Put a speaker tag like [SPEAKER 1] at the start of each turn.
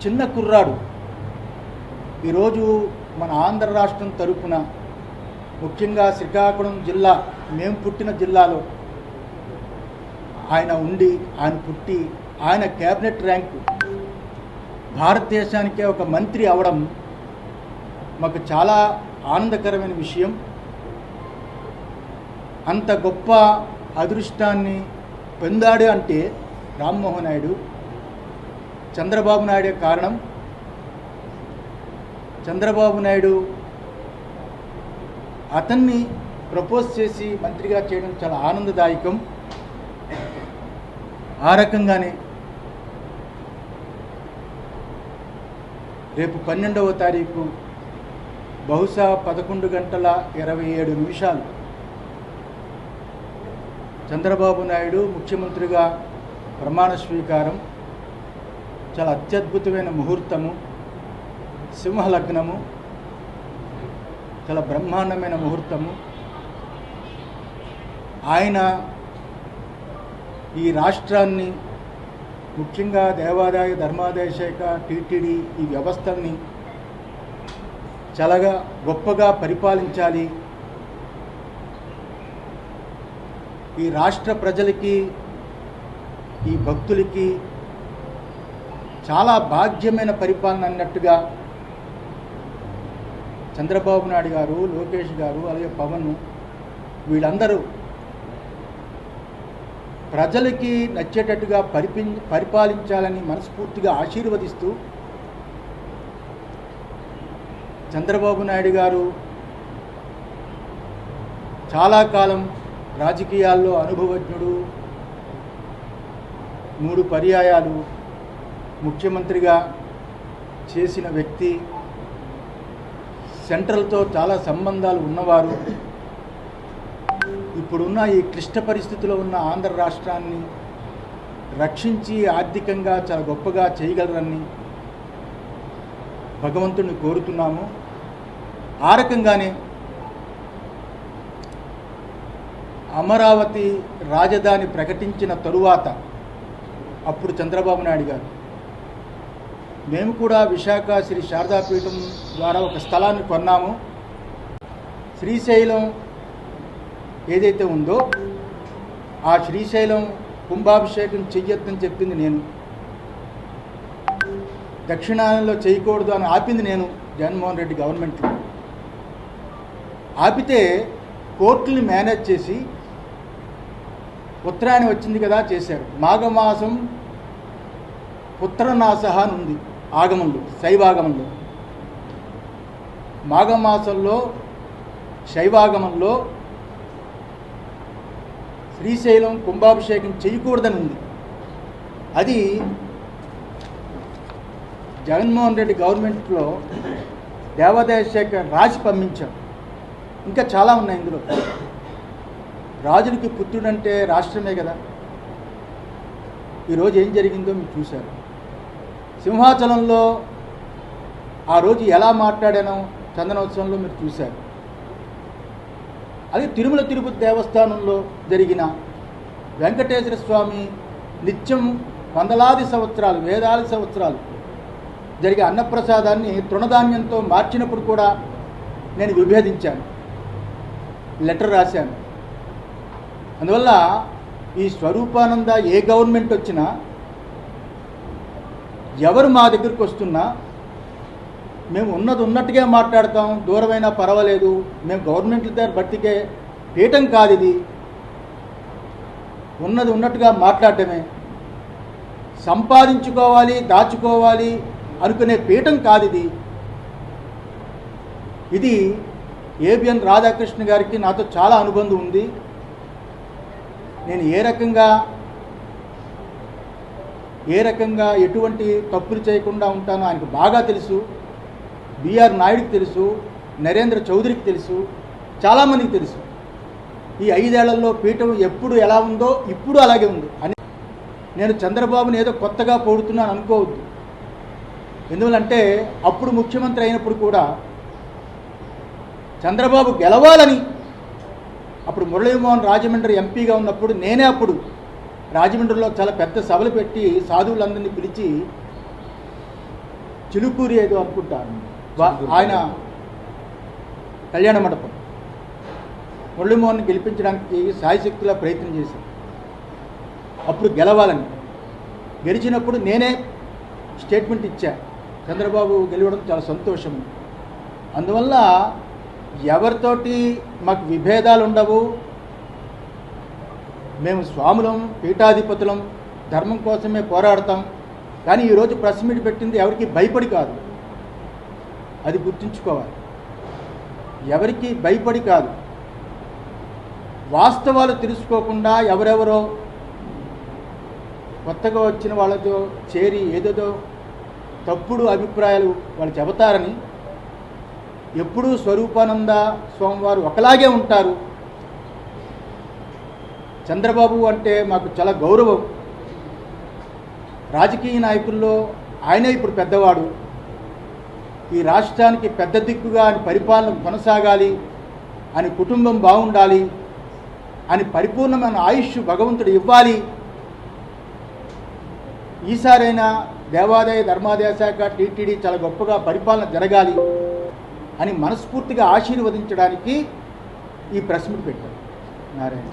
[SPEAKER 1] చిన్న కుర్రాడు ఈరోజు మన ఆంధ్ర రాష్ట్రం తరపున ముఖ్యంగా శ్రీకాకుళం జిల్లా మేము పుట్టిన జిల్లాలో ఆయన పుట్టి ఆయన క్యాబినెట్ ర్యాంకు భారతదేశానికే ఒక మంత్రి అవడం మాకు చాలా ఆనందకరమైన విషయం. అంత గొప్ప అదృష్టాన్ని పొందాడు అంటే రామ్మోహన్ నాయుడు, చంద్రబాబు నాయుడే కారణం. చంద్రబాబు నాయుడు అతన్ని ప్రపోజ్ చేసి మంత్రిగా చేయడం చాలా ఆనందదాయకం. ఆ రకంగానే రేపు 12వ తారీఖు బహుశా 11:27 చంద్రబాబు నాయుడు ముఖ్యమంత్రిగా ప్రమాణ స్వీకారం. చాలా అత్యద్భుతమైన ముహూర్తము, సింహలగ్నము, చాలా బ్రహ్మాండమైన ముహూర్తము. ఆయన ఈ రాష్ట్రాన్ని ముఖ్యంగా దేవాదాయ ధర్మాదాయ శాఖ, టీటీడీ ఈ వ్యవస్థల్ని చాలా గొప్పగా పరిపాలించాలి. ఈ రాష్ట్ర ప్రజలకి, ఈ భక్తులకి చాలా భాగ్యమైన పరిపాలన అన్నట్టుగా చంద్రబాబు నాయుడు గారు, లోకేష్ గారు, అలాగే పవన్ వీళ్ళందరూ ప్రజలకి నచ్చేటట్టుగా పరిపాలించాలని మనస్ఫూర్తిగా ఆశీర్వదిస్తూ, చంద్రబాబు నాయుడు గారు చాలా కాలం రాజకీయాల్లో అనుభవజ్ఞుడు, 3 పర్యాయాలు ముఖ్యమంత్రిగా చేసిన వ్యక్తి, సెంట్రల్తో చాలా సంబంధాలు ఉన్నవారు. ఇప్పుడున్న ఈ క్లిష్ట పరిస్థితిలో ఉన్న ఆంధ్ర రాష్ట్రాన్ని రక్షించి ఆర్థికంగా చాలా గొప్పగా చేయగలరని భగవంతుడిని కోరుతున్నాము. ఆ రకంగానే అమరావతి రాజధాని ప్రకటించిన తరువాత అప్పుడు చంద్రబాబు నాయుడు గారు, మేము కూడా విశాఖ శ్రీ శారదాపీఠం ద్వారా ఒక స్థలాన్ని కొన్నాము. శ్రీశైలం ఏదైతే ఉందో ఆ శ్రీశైలం కుంభాభిషేకం చెయ్యొద్దని చెప్పింది నేను, దక్షిణాయనంలో చేయకూడదు అని ఆపింది నేను. జగన్మోహన్ రెడ్డి గవర్నమెంట్లో ఆపితే కోర్టుని మేనేజ్ చేసి ఉత్తరాయణం వచ్చింది కదా చేశారు. మాఘమాసం పుత్రనాశహ అని ఉంది ఆగమంలో, శైవాగమంలో. మాఘమాసంలో శైవాగమంలో శ్రీశైలం కుంభాభిషేకం చేయకూడదని ఉంది. అది జగన్మోహన్ రెడ్డి గవర్నమెంట్లో దేవాదాయ శాఖ రాసి పంపించాం. ఇంకా చాలా ఉన్నాయి ఇందులో. రాజునికి పుత్రుడంటే రాష్ట్రమే కదా. ఈరోజు ఏం జరిగిందో మీరు చూశారు. సింహాచలంలో ఆ రోజు ఎలా మాట్లాడానో చందనోత్సవంలో మీరు చూశారు. అది తిరుమల తిరుపతి దేవస్థానంలో జరిగిన వెంకటేశ్వర స్వామి నిత్యం వందలాది సంవత్సరాలు, వేలాది సంవత్సరాలు జరిగే అన్నప్రసాదాన్ని తృణధాన్యంతో మార్చినప్పుడు కూడా నేను విభేదించాను, లెటర్ రాశాను. అందువల్ల ఈ స్వరూపానంద ఏ గవర్నమెంట్ వచ్చినా, ఎవరు మా దగ్గరికి వస్తున్నా మేము ఉన్నది ఉన్నట్టుగా మాట్లాడతాం. దూరమైనా పర్వాలేదు, మేము గవర్నమెంట్ల దగ్గర బట్టికే పీఠం కాదు ఇది. ఉన్నది ఉన్నట్టుగా మాట్లాడటమే. సంపాదించుకోవాలి, దాచుకోవాలి అనుకునే పీఠం కాదు ఇది. ఇది ఏబిఎన్ రాధాకృష్ణ గారికి నాతో చాలా అనుబంధం ఉంది. నేను ఏ రకంగా ఎటువంటి తప్పులు చేయకుండా ఉంటానో ఆయనకు బాగా తెలుసు. బిఆర్ నాయుడికి తెలుసు, నరేంద్ర చౌదరికి తెలుసు, చాలామందికి తెలుసు. ఈ 5 ఏళ్లలో పీఠం ఎప్పుడు ఎలా ఉందో ఇప్పుడు అలాగే ఉంది అని. నేను చంద్రబాబుని ఏదో కొత్తగా పొగుడుతున్నాను అనుకోవద్దు. ఎందువల్లంటే అప్పుడు ముఖ్యమంత్రి అయినప్పుడు కూడా చంద్రబాబు గెలవాలని, అప్పుడు మురళీమోహన్ రాజమండ్రి ఎంపీగా ఉన్నప్పుడు నేనే అప్పుడు రాజమండ్రిలో చాలా పెద్ద సభలు పెట్టి సాధువులందరినీ పిలిచి చిలుకూరి ఏదో అనుకుంటాను ఆయన కళ్యాణ మండపం మురళీమోహన్ గెలిపించడానికి సాయశక్తిలా ప్రయత్నం చేశాను. అప్పుడు గెలవాలని గెలిచినప్పుడు నేనే స్టేట్మెంట్ ఇచ్చా, చంద్రబాబు గెలవడం చాలా సంతోషం. అందువల్ల ఎవరితోటి మాకు విభేదాలు ఉండవు. మేము స్వాములం, పీఠాధిపతులం, ధర్మం కోసమే పోరాడతాం. కానీ ఈరోజు ప్రెస్ మీట్ పెట్టింది ఎవరికి భయపడి కాదు, అది గుర్తుంచుకోవాలి. ఎవరికి భయపడి కాదు, వాస్తవాలు తెలుసుకోకుండా ఎవరెవరో కొత్తగా వచ్చిన వాళ్ళతో చేరి ఏదేదో తప్పుడు అభిప్రాయాలు వాళ్ళు చెబుతారని. ఎప్పుడూ స్వరూపానంద స్వామివారు ఒకలాగే ఉంటారు. చంద్రబాబు అంటే మాకు చాలా గౌరవం. రాజకీయ నాయకుల్లో ఆయనే ఇప్పుడు పెద్దవాడు. ఈ రాష్ట్రానికి పెద్ద దిక్కుగా అని పరిపాలన కొనసాగాలి అని, కుటుంబం బాగుండాలి అని, పరిపూర్ణమైన ఆయుష్ భగవంతుడు ఇవ్వాలి. ఈసారైనా దేవాదాయ ధర్మాదాయ శాఖ టీటీడీ చాలా గొప్పగా పరిపాలన జరగాలి అని మనస్ఫూర్తిగా ఆశీర్వదించడానికి ఈ ప్రెస్ మీట్ పెట్టారు నారాయణ.